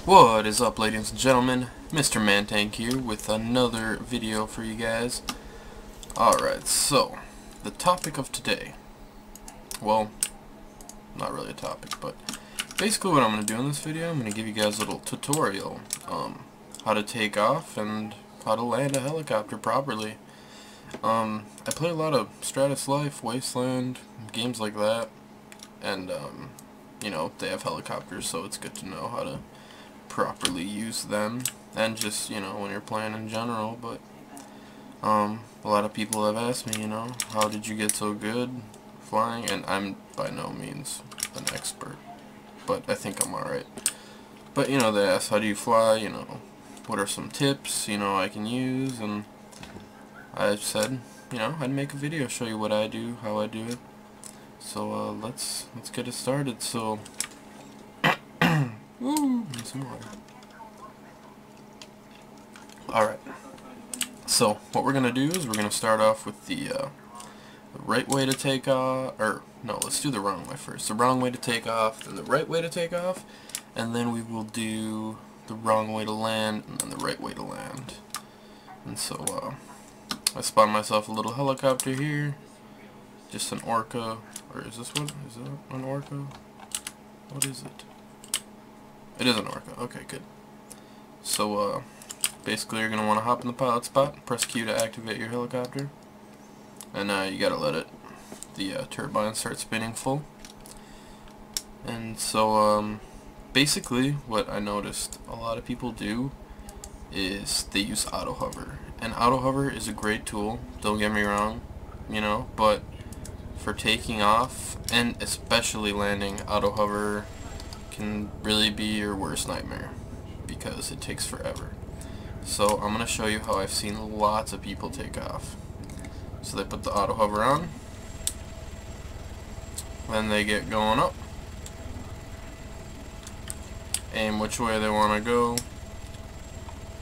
What is up, ladies and gentlemen? Mr. Mantank here with another video for you guys. Alright, so the topic of today, well, not really a topic, but basically what I'm going to do in this video, I'm going to give you guys a little tutorial how to take off and how to land a helicopter properly. I play a lot of Stratus Life, Wasteland, games like that, and you know, they have helicopters, so it's good to know how to properly use them, and just, you know, when you're playing in general. But a lot of people have asked me, you know, how did you get so good flying? And I'm by no means an expert, but I think I'm alright. But, you know, they ask, how do you fly, you know, what are some tips, you know, I can use, and I said, you know, I'd make a video, show you what I do, how I do it. So let's get it started. So woo, need some water. Alright, so what we're gonna do is we're gonna start off with the right way to take off, or no, let's do the wrong way first. The wrong way to take off, then the right way to take off, and then we will do the wrong way to land, and then the right way to land. And so I spawned myself a little helicopter here, just an Orca, or is this one? Is that an Orca? What is it? It is an Orca. Okay, good. So basically you're going to want to hop in the pilot spot, press Q to activate your helicopter, and you got to let the turbine start spinning full. And so basically what I noticed a lot of people do is they use auto hover. And auto hover is a great tool, don't get me wrong, you know, but for taking off and especially landing, auto hover can really be your worst nightmare because it takes forever. So I'm going to show you how I've seen lots of people take off. So they put the auto hover on, then they get going up, aim which way they want to go,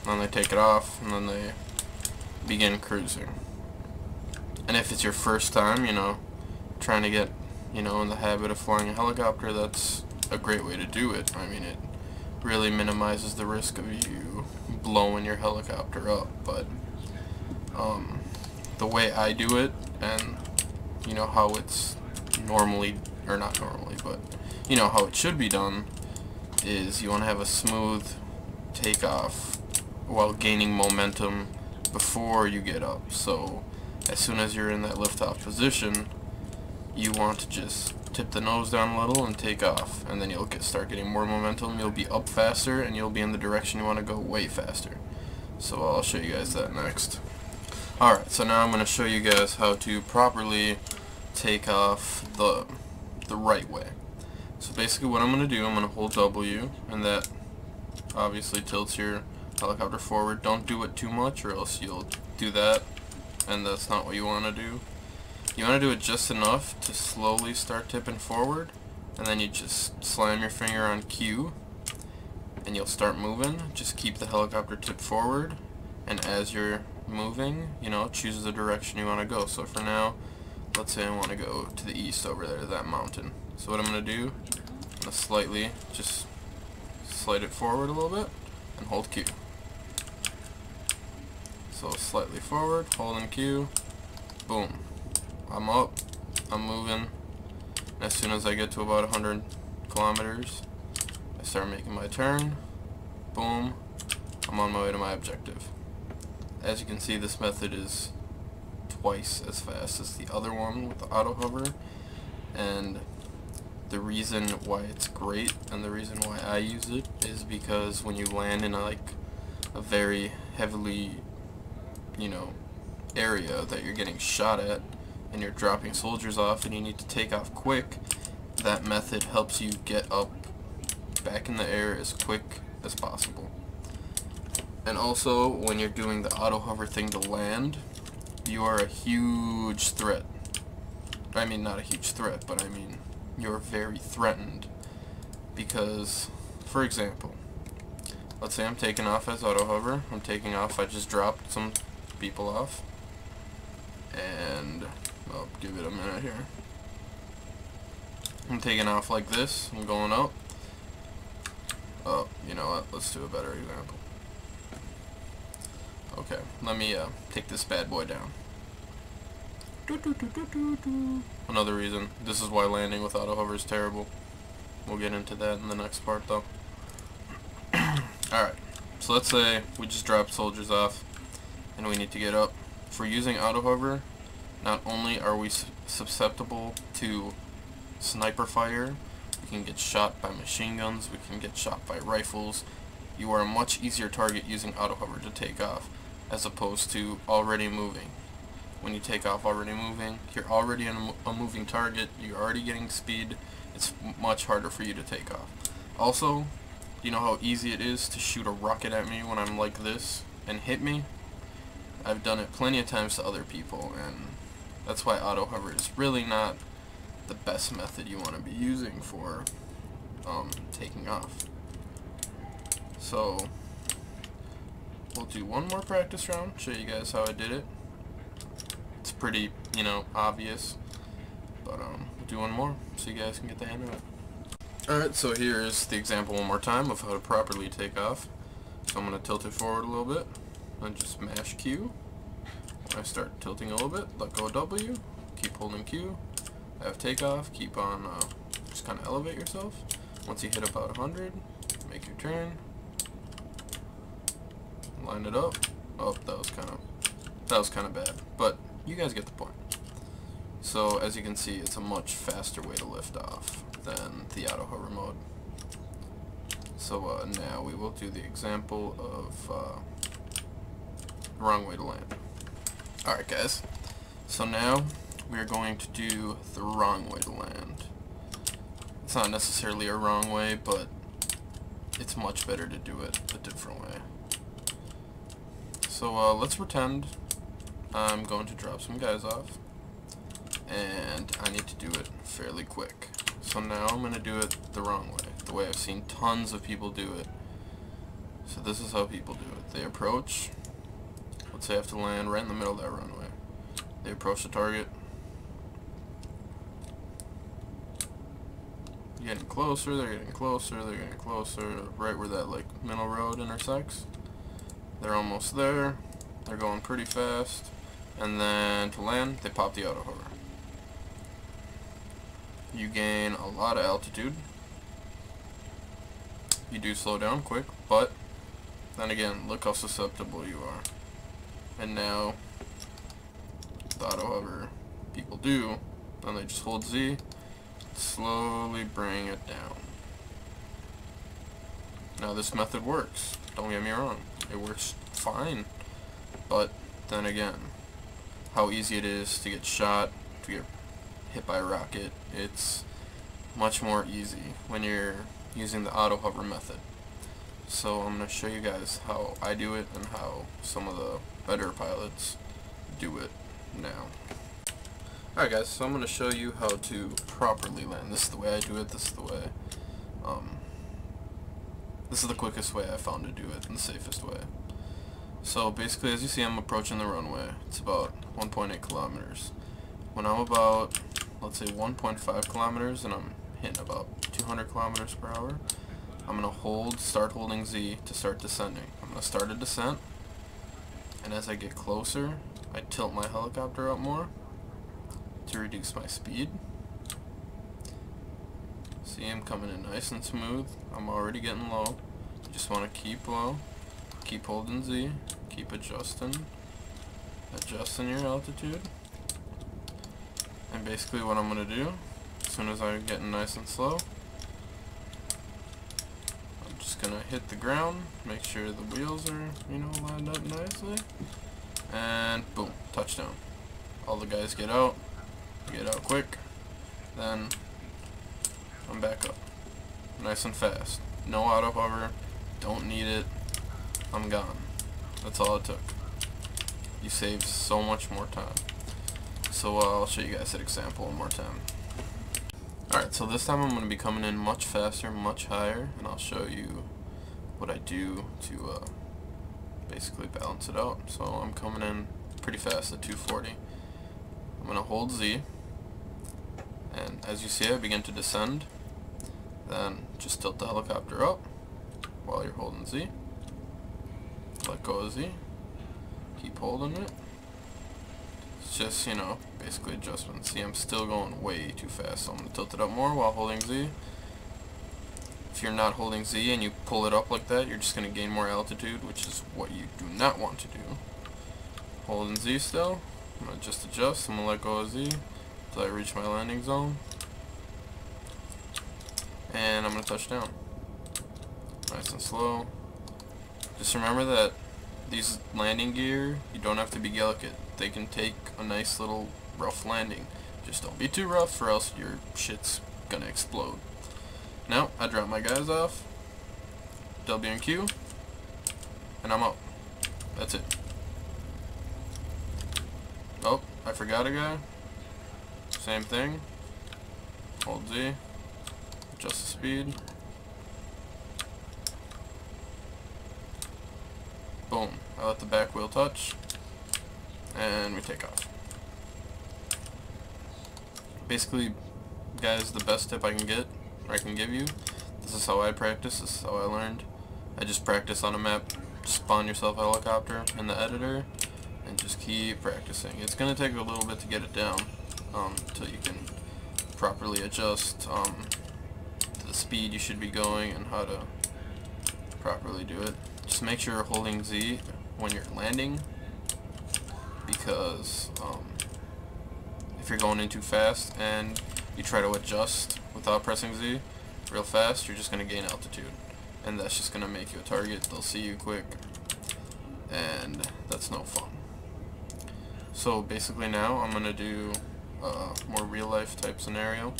then they take it off, and then they begin cruising. And if it's your first time, you know, trying to get, you know, in the habit of flying a helicopter, that's a great way to do it. I mean, it really minimizes the risk of you blowing your helicopter up. But the way I do it, and you know how it's normally, or not normally, but you know how it should be done, is you want to have a smooth takeoff while gaining momentum before you get up. So as soon as you're in that liftoff position, you want to just tip the nose down a little and take off, and then you'll start getting more momentum. You'll be up faster, and you'll be in the direction you want to go way faster. So I'll show you guys that next. Alright, so now I'm going to show you guys how to properly take off the right way. So basically what I'm going to do, I'm going to hold W, and that obviously tilts your helicopter forward. Don't do it too much, or else you'll do that, and that's not what you want to do. You want to do it just enough to slowly start tipping forward, and then you just slam your finger on Q, and you'll start moving. Just keep the helicopter tipped forward, and as you're moving, you know, choose the direction you want to go. So for now, let's say I want to go to the east over there to that mountain. So what I'm going to do, I'm going to slightly just slide it forward a little bit, and hold Q. So slightly forward, holding Q, boom. I'm up, I'm moving, and as soon as I get to about 100 kilometers, I start making my turn, boom, I'm on my way to my objective. As you can see, this method is twice as fast as the other one with the auto hover, and the reason why it's great, and the reason why I use it, is because when you land in a very heavily, you know, area that you're getting shot at, and you're dropping soldiers off and you need to take off quick, that method helps you get up back in the air as quick as possible. And also, when you're doing the auto hover thing to land, you are a huge threat. I mean, not a huge threat, but I mean, you're very threatened. Because, for example, let's say I'm taking off as auto hover. I'm taking off, I just dropped some people off, and I'll give it a minute here. I'm taking off like this, I'm going up, up, you know what, let's do a better example. Okay, let me take this bad boy down. Another reason, this is why landing with auto hover is terrible. We'll get into that in the next part though. Alright, so let's say we just dropped soldiers off and we need to get up. If we're using auto hover, not only are we susceptible to sniper fire, we can get shot by machine guns, we can get shot by rifles. You are a much easier target using auto hover to take off as opposed to already moving. When you take off already moving, you're already in a moving target, you're already getting speed, it's much harder for you to take off. Also, you know how easy it is to shoot a rocket at me when I'm like this and hit me? I've done it plenty of times to other people, and that's why auto hover is really not the best method you want to be using for taking off. So we'll do one more practice round, show you guys how I did it. It's pretty, you know, obvious, but we'll do one more so you guys can get the hang of it. Alright, so here is the example one more time of how to properly take off. So I'm going to tilt it forward a little bit, and just mash Q. When I start tilting a little bit, let go of W, keep holding Q, have takeoff, keep on, just kind of elevate yourself. Once you hit about 100, make your turn, line it up. Oh, that was kind of bad, but you guys get the point. So as you can see, it's a much faster way to lift off than the auto hover mode. So now we will do the example of the wrong way to land. Alright guys, so now we are going to do the wrong way to land. It's not necessarily a wrong way, but it's much better to do it a different way. So let's pretend I'm going to drop some guys off, and I need to do it fairly quick. So now I'm going to do it the wrong way, the way I've seen tons of people do it. So this is how people do it. They approach, let's say I have to land right in the middle of that runway. They approach the target. They're getting closer, they're getting closer, they're getting closer, right where that like middle road intersects. They're almost there, they're going pretty fast, and then to land, they pop the auto hover. You gain a lot of altitude. You do slow down quick, but then again, look how susceptible you are. And now, the auto hover people do, then they just hold Z, slowly bring it down. Now this method works, don't get me wrong, it works fine, but then again, how easy it is to get shot, to get hit by a rocket, it's much more easy when you're using the auto hover method. So I'm going to show you guys how I do it and how some of the better pilots do it now. Alright guys, so I'm going to show you how to properly land. This is the way I do it, this is the way, this is the quickest way I found to do it and the safest way. So basically, as you see, I'm approaching the runway. It's about 1.8 kilometers. When I'm about, let's say 1.5 kilometers and I'm hitting about 200 kilometers per hour, I'm going to start holding Z to start descending. I'm going to start a descent, and as I get closer, I tilt my helicopter up more to reduce my speed. See, I'm coming in nice and smooth. I'm already getting low. You just want to keep low, keep holding Z, keep adjusting your altitude. And basically what I'm going to do, as soon as I'm getting nice and slow, I'm just going to hit the ground, make sure the wheels are, you know, lined up nicely, and boom, touchdown. All the guys get out quick, then I'm back up. Nice and fast. No auto hover, don't need it, I'm gone. That's all it took. You save so much more time. So I'll show you guys that example one more time. Alright, so this time I'm going to be coming in much faster, much higher, and I'll show you what I do to basically balance it out. So I'm coming in pretty fast at 240. I'm going to hold Z, and as you see I begin to descend. Then just tilt the helicopter up, while you're holding Z. Let go of Z. Keep holding it. It's just, you know, basically adjustments. See, I'm still going way too fast, so I'm going to tilt it up more while holding Z. If you're not holding Z and you pull it up like that, you're just going to gain more altitude, which is what you do not want to do. Holding Z still. I'm going to just adjust. I'm going to let go of Z until I reach my landing zone. And I'm going to touch down. Nice and slow. Just remember that these landing gear, you don't have to be delicate. They can take a nice little rough landing. Just don't be too rough or else your shit's gonna explode. Now, I drop my guys off. W and Q. And I'm out. That's it. Oh, I forgot a guy. Same thing. Hold Z. Adjust the speed. Boom. I let the back wheel touch. And we take off. Basically, guys, the best tip I can give you, this is how I practice, this is how I learned. I just practice on a map, spawn yourself a helicopter in the editor, and just keep practicing. It's going to take a little bit to get it down, until you can properly adjust to the speed you should be going and how to properly do it. Just make sure you're holding Z when you're landing, because if you're going in too fast and you try to adjust without pressing Z real fast, you're just going to gain altitude, and that's just going to make you a target. They'll see you quick, and that's no fun. So basically now I'm going to do a more real life type scenario.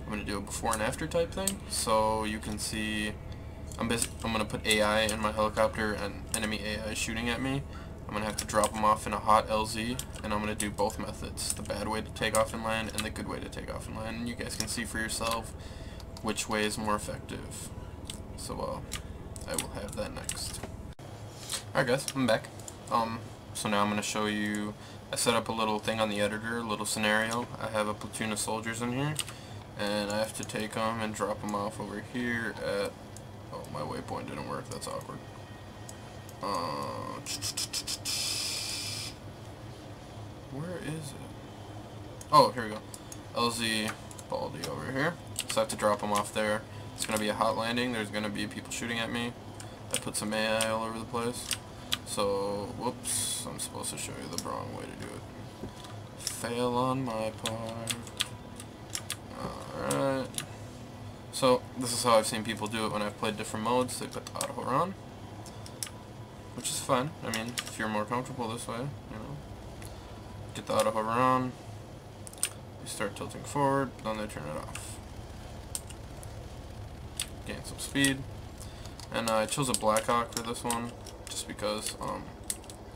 I'm going to do a before and after type thing, so you can see I'm going to put AI in my helicopter and enemy AI shooting at me. I'm going to have to drop them off in a hot LZ, and I'm going to do both methods, the bad way to take off and land and the good way to take off and land, and you guys can see for yourself which way is more effective. So I will have that next. Alright guys, I'm back. So now I'm going to show you, I set up a little thing on the editor, a little scenario. I have a platoon of soldiers in here, and I have to take them and drop them off over here at, oh, my waypoint didn't work, that's awkward. Where is it? Oh, here we go. LZ Baldy over here. So I have to drop them off there. It's going to be a hot landing. There's going to be people shooting at me. I put some AI all over the place. So, whoops. I'm supposed to show you the wrong way to do it. Fail on my part. Alright. So, this is how I've seen people do it when I've played different modes. They put the auto on, which is fun. I mean, if you're more comfortable this way, you know. Get the auto hover on. You start tilting forward, then they turn it off. Gain some speed. And I chose a Blackhawk for this one, just because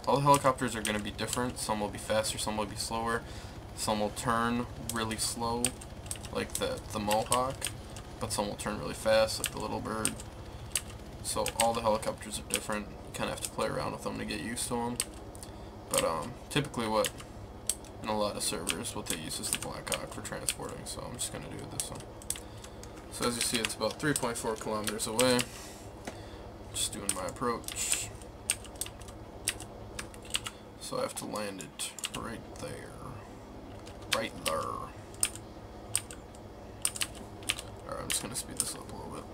all the helicopters are going to be different. Some will be faster, some will be slower. Some will turn really slow, like the Mohawk, but some will turn really fast, like the Little Bird. So all the helicopters are different. You kind of have to play around with them to get used to them. But typically in a lot of servers, what they use is the Blackhawk for transporting, so I'm just going to do it this one. So as you see, it's about 3.4 kilometers away. Just doing my approach. So I have to land it right there. Right there. Alright, I'm just going to speed this up a little bit.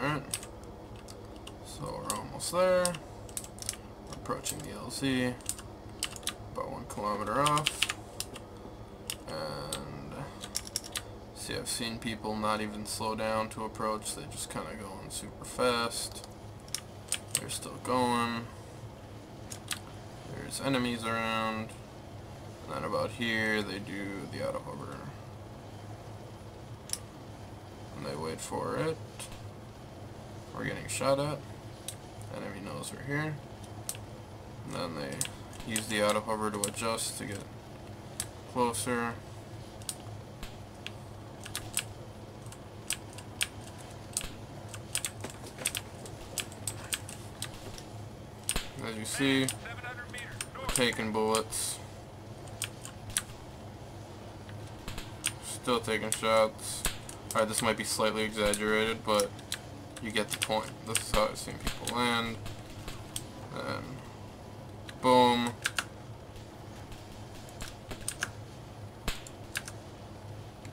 Alright. So we're almost there. We're approaching the LZ. About 1 kilometer off. And see, I've seen people not even slow down to approach. They just kind of going super fast. They're still going. There's enemies around. And then about here, they do the auto hover. And they wait for it. We're getting shot at. Enemy knows we're here. And then they use the auto hover to adjust to get closer. As you see, we're taking bullets. Just Still taking shots. Alright, this might be slightly exaggerated, but you get the point. This is how I've seen people land. And boom.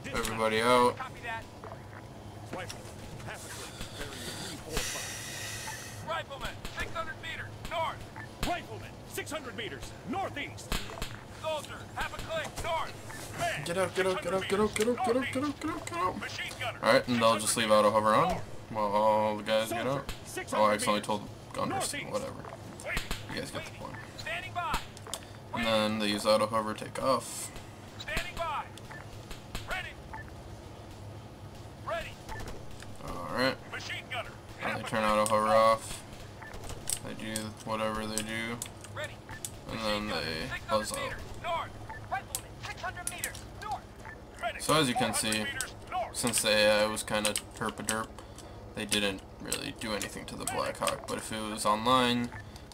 Everybody out. Rifleman, 600 meters north. Rifleman, 600 meters northeast. Soldier, half a click north. Man, Get out, get out, get out, get out, get out, get out, get out, get out, get out. machine gunner. Alright, and they'll just leave auto hover on while all the guys get out. Oh, I accidentally told gunners, whatever. You guys get the point. Standing by. And then they use auto hover, take off. Standing by. Ready. Ready. Alright. Machine gunner. And they turn auto hover off. They do whatever they do. Ready. And then they buzz out. North. Rifleman, 600 meters north. Ready. So as you can see, 100 meters north. since the AI was kind of herp-a-derp, they didn't really do anything to the Black Hawk. But if it was online,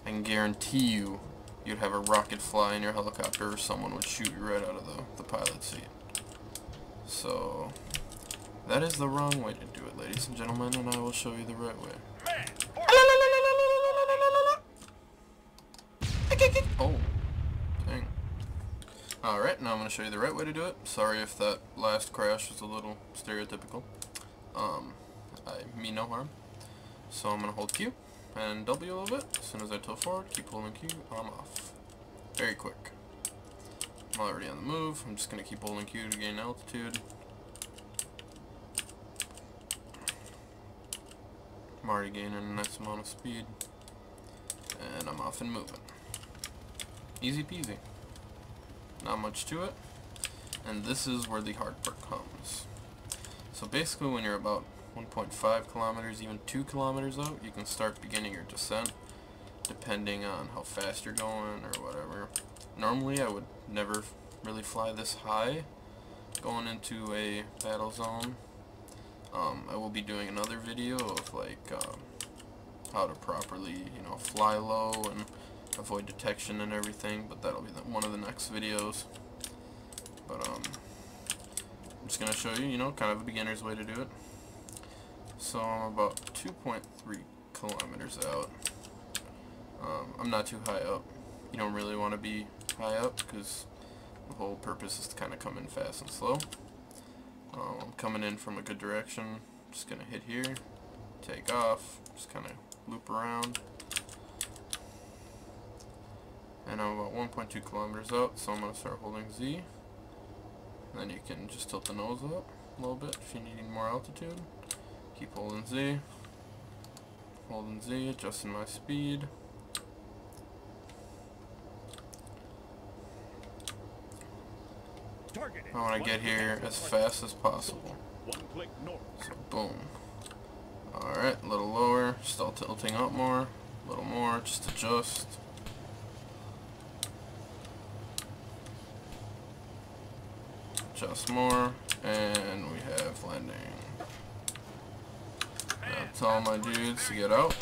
I can guarantee you, you'd have a rocket fly in your helicopter or someone would shoot you right out of the pilot's seat. So, that is the wrong way to do it, ladies and gentlemen, and I will show you the right way. Man, Oh, dang. Alright, now I'm going to show you the right way to do it. Sorry if that last crash was a little stereotypical. I mean no harm. So I'm going to hold Q and W a little bit. As soon as I tilt forward, keep holding Q, I'm off. Very quick. I'm already on the move. I'm just going to keep holding Q to gain altitude. I'm already gaining a nice amount of speed. And I'm off and moving. Easy peasy. Not much to it. And this is where the hard part comes. So basically when you're about 1.5 kilometers, even 2 kilometers out, you can start beginning your descent, depending on how fast you're going or whatever. Normally I would never really fly this high going into a battle zone. I will be doing another video of like how to properly, you know, fly low and avoid detection and everything, but that'll be one of the next videos. But I'm just gonna show you, you know, kind of a beginner's way to do it. So I'm about 2.3 kilometers out. I'm not too high up. You don't really want to be high up because the whole purpose is to kind of come in fast and slow. I'm coming in from a good direction. Just gonna hit here, take off, just kind of loop around. And I'm about 1.2 kilometers out, so I'm gonna start holding Z. And then you can just tilt the nose up a little bit if you need more altitude. Keep holding Z, adjusting my speed. I want to get here as fast as possible. So boom. Alright, a little lower, still tilting up more, a little more, just adjust. Adjust more, and we have landing. Now tell my dudes to get out.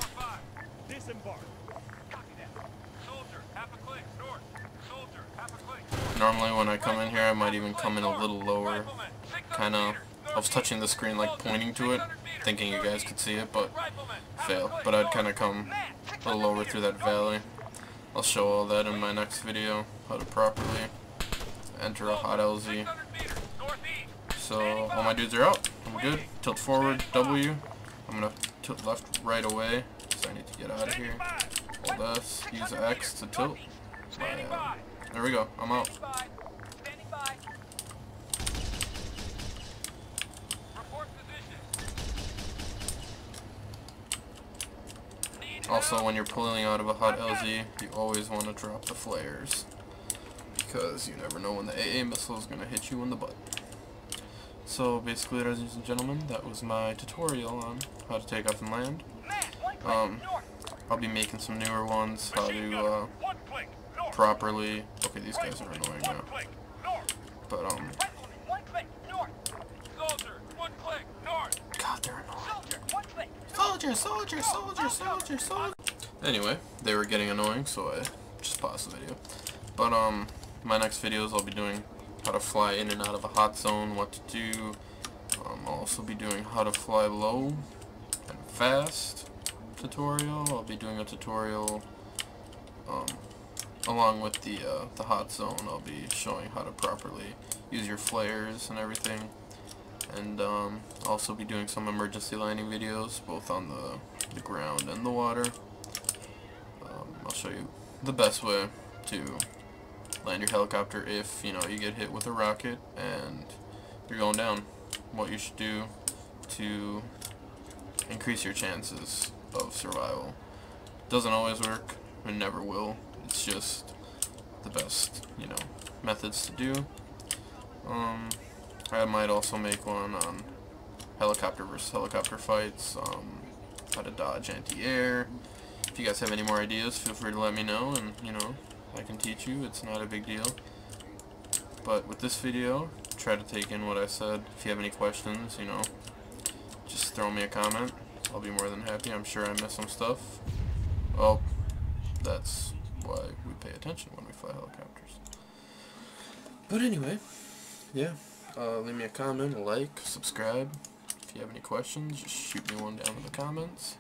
Normally when I come in here I might even come in a little lower. Kinda, I was touching the screen like pointing to it, thinking you guys could see it, but fail. But I'd kinda come a little lower through that valley. I'll show all that in my next video, how to properly enter a hot LZ. So all my dudes are out. I'm good. Tilt forward, W. I'm gonna tilt left right away, so I need to get out of here. Hold S, use X to tilt. There we go, I'm out. Also, when you're pulling out of a hot LZ, you always want to drop the flares, because you never know when the AA missile is going to hit you in the butt. So basically, ladies and gentlemen, that was my tutorial on how to take off and land. I'll be making some newer ones, how to properly... Okay, these guys are annoying now. But, God, they're annoying. Soldier! Anyway, they were getting annoying, so I just paused the video. But, my next videos I'll be doing how to fly in and out of a hot zone, what to do. I'll also be doing how to fly low and fast tutorial. I'll be doing a tutorial along with the hot zone. I'll be showing how to properly use your flares and everything. And I'll also be doing some emergency landing videos, both on the ground and the water. I'll show you the best way to land your helicopter if, you know, you get hit with a rocket and you're going down. What you should do to increase your chances of survival. Doesn't always work, it never will. It's just the best, you know, methods to do. I might also make one on helicopter versus helicopter fights, how to dodge anti-air. If you guys have any more ideas, feel free to let me know, and, you know, I can teach you. It's not a big deal. But with this video, try to take in what I said. If you have any questions, you know, just throw me a comment. I'll be more than happy. I'm sure I missed some stuff. Well, that's why we pay attention when we fly helicopters. But anyway, yeah, leave me a comment, a like, subscribe. If you have any questions, just shoot me one down in the comments.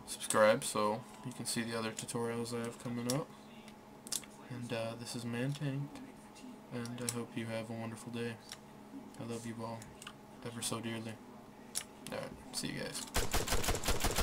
Subscribe so you can see the other tutorials I have coming up. And this is Man Tanked, and I hope you have a wonderful day. I love you all ever so dearly. Alright, see you guys.